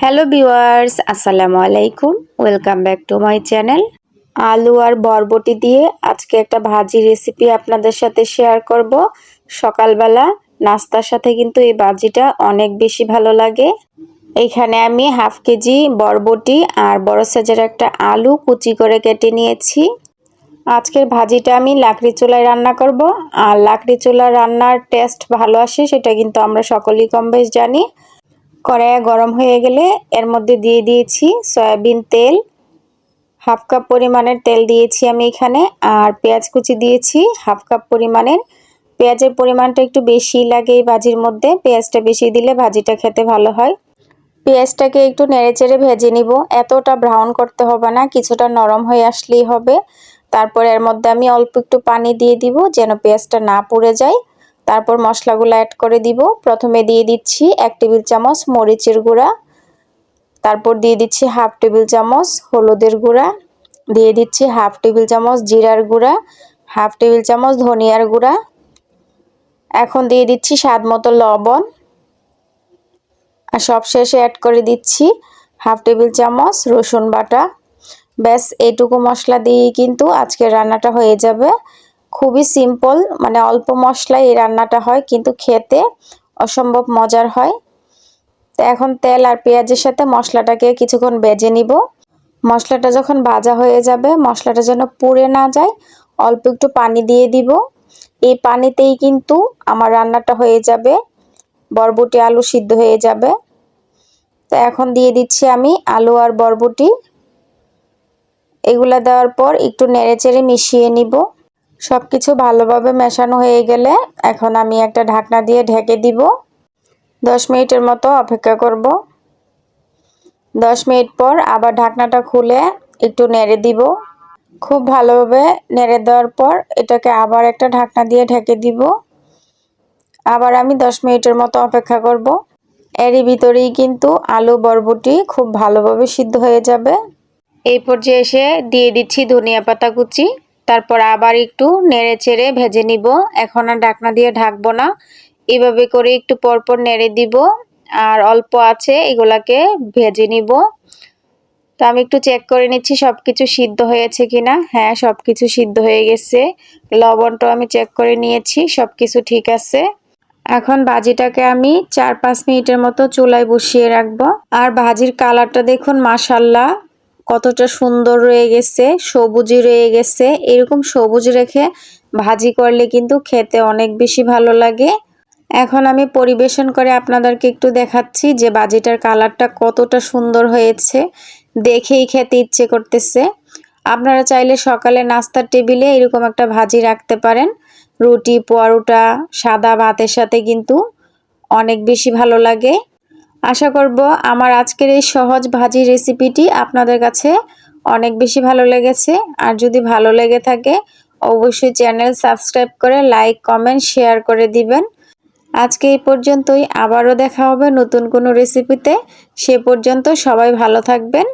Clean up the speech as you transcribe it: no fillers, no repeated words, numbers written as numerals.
Hello viewers, আসসালামু আলাইকুম। Welcome back to my channel. আলু আর বরবটি দিয়ে আজকে একটা ভাজি রেসিপি আপনাদের সাথে শেয়ার করব। সকালবেলা নাস্তার সাথে কিন্তু এই ভাজিটা অনেক বেশি ভালো লাগে। এইখানে আমি হাফ কেজি বরবটি আর বড় সাইজের একটা আলু কুচি করে কেটে নিয়েছি। আজকের ভাজিটা আমি লাকড়ি চুলায় রান্না করব। আর লাকড়ি চুলা রান্নার টেস্ট ভালো আসে সেটা কিন্তু আমরা সকলেই কম বেশ জানি। কড়াইয়ে গরম হয়ে গেলে এর মধ্যে দিয়ে দিয়েছি সয়াবিন তেল, হাফ কাপ পরিমাণের তেল দিয়েছি আমি এখানে। আর পেঁয়াজ কুচি দিয়েছি হাফ কাপ পরিমাণের। পেঁয়াজের পরিমাণটা একটু বেশি লাগে এই ভাজির মধ্যে, পেঁয়াজটা বেশি দিলে ভাজিটা খেতে ভালো হয়। পেঁয়াজটাকে একটু নেড়েচেড়ে ভেজে নিব, এতটা ব্রাউন করতে হবে না, কিছুটা নরম হয়ে আসলেই হবে। তারপর এর মধ্যে আমি অল্প একটু পানি দিয়ে দিব যেন পেঁয়াজটা না পুড়ে যায়। তারপর মশলাগুলো অ্যাড করে দিব। প্রথমে দিয়ে দিচ্ছি 1 টেবিল চামচ মরিচের গুঁড়া, তারপর দিয়ে দিচ্ছি হাফ টেবিল চামচ হলুদের গুঁড়া, দিয়ে দিচ্ছি হাফ টেবিল চামচ জিরার গুঁড়া, হাফ টেবিল চামচ ধনিয়ার গুঁড়া। এখন দিয়ে দিচ্ছি স্বাদ মতো লবণ, আর সবশেষে অ্যাড করে দিচ্ছি হাফ টেবিল চামচ রসুন বাটা। ব্যাস এইটুকু মশলা দিয়েই কিন্তু আজকের রান্নাটা হয়ে যাবে। খুবই সিম্পল, মানে অল্প মশলায় এই রান্নাটা হয় কিন্তু খেতে অসম্ভব মজার হয়। তো এখন তেল আর পেঁয়াজের সাথে মশলাটাকে কিছুক্ষণ ভেজে নিব। মশলাটা যখন ভাজা হয়ে যাবে, মশলাটা যেন পুড়ে না যায়, অল্প একটু পানি দিয়ে দিব। এই পানিতেই কিন্তু আমার রান্নাটা হয়ে যাবে, বরবটি আলু সিদ্ধ হয়ে যাবে। তো এখন দিয়ে দিচ্ছি আমি আলু আর বরবটি। এগুলা দেওয়ার পর একটু নেড়েচেড়ে মিশিয়ে নিব। সব কিছু ভালোভাবে মেশানো হয়ে গেলে এখন আমি একটা ঢাকনা দিয়ে ঢেকে দিব। 10 মিনিটের মতো অপেক্ষা করব। 10 মিনিট পর আবার ঢাকনাটা খুলে একটু নেড়ে দিব। খুব ভালোভাবে নেড়ে দেওয়ার পর এটাকে আবার একটা ঢাকনা দিয়ে ঢেকে দিব। আবার আমি 10 মিনিটের মতো অপেক্ষা করব। এরই ভিতরেই কিন্তু আলু বরবটি খুব ভালোভাবে সিদ্ধ হয়ে যাবে। এই পর্যায়ে এসে দিয়ে দিচ্ছি ধনিয়া পাতা কুচি। তারপর আবার একটু নেড়ে চেড়ে ভেজে নিব। এখন আর ঢাকনা দিয়ে ঢাকবো না, এভাবে করে একটু পরপর নেড়ে দিব। আর অল্প আছে এগুলাকে ভেজে নিব। তো আমি একটু চেক করে নিচ্ছি সবকিছু সিদ্ধ হয়েছে কিনা। হ্যাঁ, সবকিছু সিদ্ধ হয়ে গেছে। লবণটাও আমি চেক করে নিয়েছি, সবকিছু ঠিক আছে। এখন ভাজিটাকে আমি 4-5 মিনিটের মতো চুলায় বসিয়ে রাখবো। আর ভাজির কালারটা দেখুন, মাশাল্লাহ কতটা সুন্দর রয়ে গেছে, সবুজই রয়ে গেছে। এরকম সবুজ রেখে ভাজি করলে কিন্তু খেতে অনেক বেশি ভালো লাগে। এখন আমি পরিবেশন করে আপনাদেরকে একটু দেখাচ্ছি যে ভাজিটার কালারটা কতটা সুন্দর হয়েছে, দেখেই খেতে ইচ্ছে করতেছে। আপনারা চাইলে সকালে নাস্তার টেবিলে এরকম একটা ভাজি রাখতে পারেন। রুটি, পরোটা, সাদা ভাতের সাথে কিন্তু অনেক বেশি ভালো লাগে। আশা করব আমার আজকের এই সহজ ভাজি রেসিপিটি আপনাদের কাছে অনেক বেশি ভালো লেগেছে। আর যদি ভালো লেগে থাকে অবশ্যই চ্যানেল সাবস্ক্রাইব করে লাইক, কমেন্ট, শেয়ার করে দিবেন। আজকে এই পর্যন্তই, আবারও দেখা হবে নতুন কোনো রেসিপিতে। সে পর্যন্ত সবাই ভালো থাকবেন।